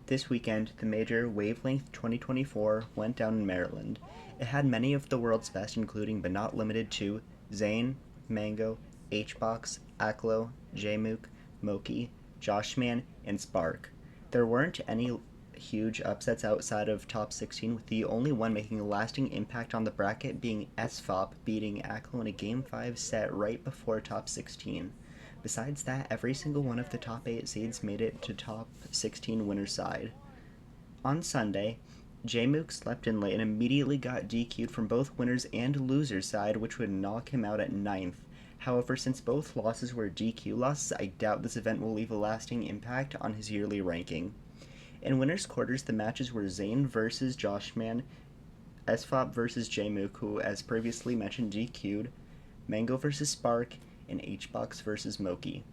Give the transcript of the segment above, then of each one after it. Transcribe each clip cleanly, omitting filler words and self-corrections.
This weekend, the major Wavelength 2024 went down in Maryland. It had many of the world's best, including but not limited to Zane, Mango, Hbox, Aklo, Jmook, Moki, Joshman, and Spark. There weren't any huge upsets outside of top 16, with the only one making a lasting impact on the bracket being SFOP beating Aklo in a Game 5 set right before top 16. Besides that, every single one of the top 8 seeds made it to top 16 winner's side. On Sunday, Jmook slept in late and immediately got DQ'd from both winners and losers side, which would knock him out at 9th. However, since both losses were DQ losses, I doubt this event will leave a lasting impact on his yearly ranking. In winners' quarters, the matches were Zane versus Joshman, SFOP versus Jmook, who, as previously mentioned, DQ'd, Mango versus Spark, and Hbox versus Moki.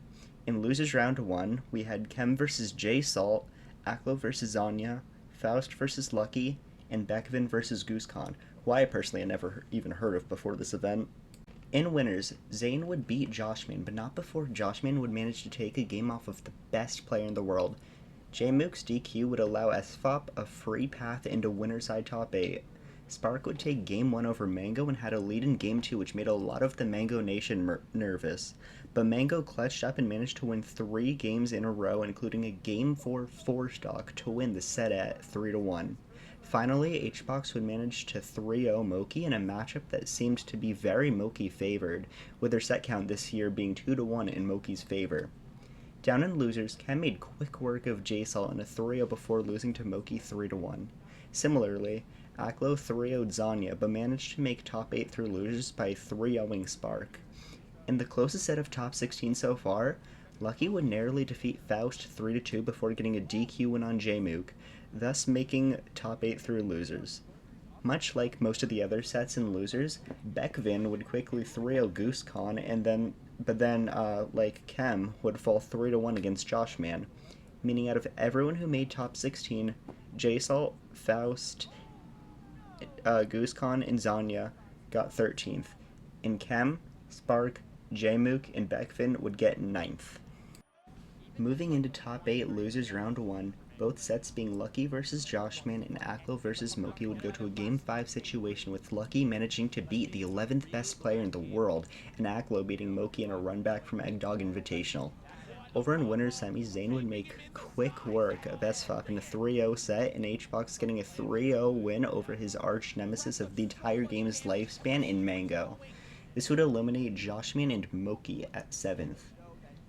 In losers round 1, we had Kem versus J-Salt, Aklo versus Zanya, Faust versus Lucky, and Bekvin versus GooseCon, who I personally had never even heard of before this event. In winners, Zane would beat Joshman, but not before Joshman would manage to take a game off of the best player in the world. Jmook's DQ would allow SFOP a free path into winner side top 8. Spark would take Game 1 over Mango and had a lead in Game 2, which made a lot of the Mango Nation nervous. But Mango clutched up and managed to win 3 games in a row, including a Game 4 4-stock to win the set at 3-1. Finally, Hbox would manage to 3-0 Moki in a matchup that seemed to be very Moki favored, with their set count this year being 2-1 in Moki's favor. Down in losers, Kem made quick work of J-Salt in a 3-0 before losing to Moki 3-1. Similarly, Aklo 3-0'd Zanya, but managed to make top 8 through losers by 3-0ing Spark. In the closest set of top 16 so far, Lucky would narrowly defeat Faust 3-2 before getting a DQ win on Jmook, thus making top 8 through losers. Much like most of the other sets in losers, Bekvin would quickly 3-0 GooseCon, but then, like Kem, would fall 3-1 against Joshman, meaning out of everyone who made top 16, J-Salt, Faust, GooseCon, and Zanya got 13th, and Kem, Spark, Jmook, and Bekvin would get 9th. Moving into top 8 losers round 1, both sets being Lucky versus Joshman and Aklo versus Moki would go to a Game 5 situation, with Lucky managing to beat the 11th best player in the world, and Aklo beating Moki in a run-back from Eggdog Invitational. Over in winners semis, Zane would make quick work of SFOP in a 3-0 set, and Hbox getting a 3-0 win over his arch nemesis of the entire game's lifespan in Mango. This would eliminate Joshman and Moki at 7th.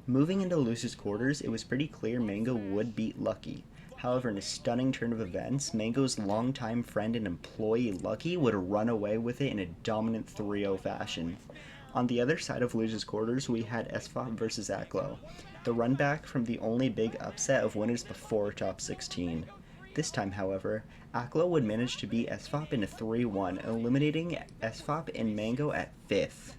Moving into losers quarters, it was pretty clear Mango would beat Lucky. However, in a stunning turn of events, Mango's longtime friend and employee Lucky would run away with it in a dominant 3-0 fashion. On the other side of losers quarters, we had SFOP versus Aklo, the run back from the only big upset of winners before top 16. This time, however, Aklo would manage to beat SFOP in a 3-1, eliminating SFOP and Mango at 5th.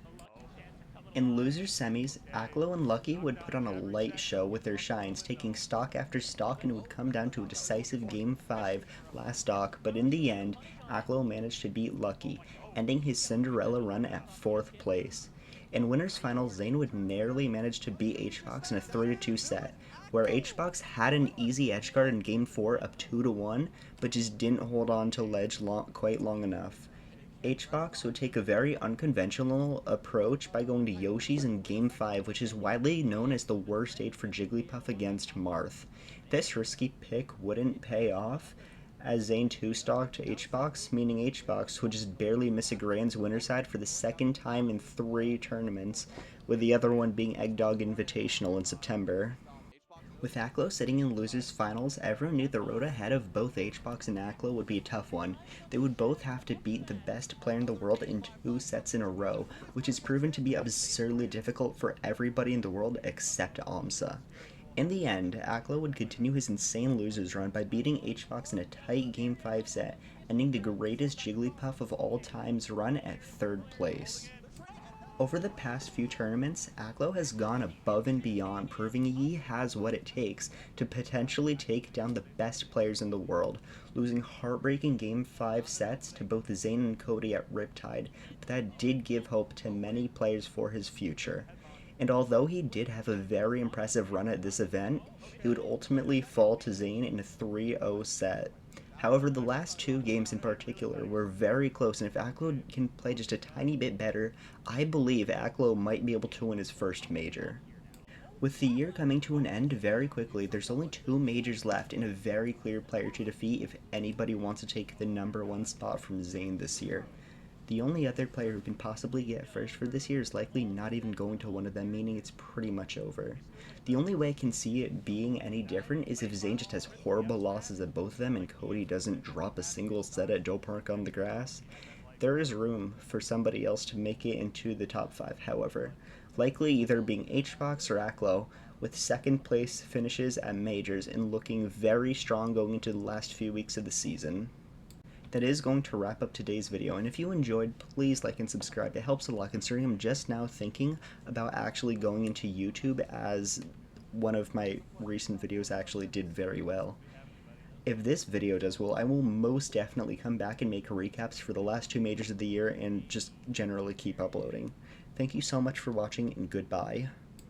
In losers semis, Aklo and Lucky would put on a light show with their shines, taking stock after stock, and it would come down to a decisive Game 5 last stock, but in the end, Aklo managed to beat Lucky, ending his Cinderella run at 4th place. In winners finals, Zane would narrowly manage to beat Hbox in a 3-2 set, where Hbox had an easy edgeguard in Game 4 up 2-1, but just didn't hold on to ledge quite long enough. Hbox would take a very unconventional approach by going to Yoshi's in Game 5, which is widely known as the worst stage for Jigglypuff against Marth. This risky pick wouldn't pay off, as Zane 2-stocked Hbox, meaning Hbox would just barely miss a Grand's winner side for the second time in 3 tournaments, with the other one being Eggdog Invitational in September. With Aklo sitting in losers finals, everyone knew the road ahead of both Hbox and Aklo would be a tough one. They would both have to beat the best player in the world in 2 sets in a row, which has proven to be absurdly difficult for everybody in the world except AMSA. In the end, Aklo would continue his insane losers run by beating Hbox in a tight Game 5 set, ending the greatest Jigglypuff of all time's run at 3rd place. Over the past few tournaments, Aklo has gone above and beyond, proving he has what it takes to potentially take down the best players in the world, losing heartbreaking Game 5 sets to both Zane and Cody at Riptide, but that did give hope to many players for his future. and although he did have a very impressive run at this event, he would ultimately fall to Zayn in a 3-0 set. However, the last two games in particular were very close, and if Aklo can play just a tiny bit better, I believe Aklo might be able to win his first major. With the year coming to an end very quickly, there's only two majors left and a very clear player to defeat if anybody wants to take the #1 spot from Zayn this year. The only other player who can possibly get first for this year is likely not even going to one of them, meaning it's pretty much over. The only way I can see it being any different is if Zayn just has horrible losses at both of them and Cody doesn't drop a single set at Doe Park on the grass. There is room for somebody else to make it into the top 5, however, likely either being HBox or Aklo, with second place finishes at majors and looking very strong going into the last few weeks of the season. That is going to wrap up today's video, and if you enjoyed, please like and subscribe. It helps a lot considering I'm just now thinking about actually going into YouTube, as one of my recent videos actually did very well. If this video does well, I will most definitely come back and make recaps for the last two majors of the year and just generally keep uploading. Thank you so much for watching, and goodbye.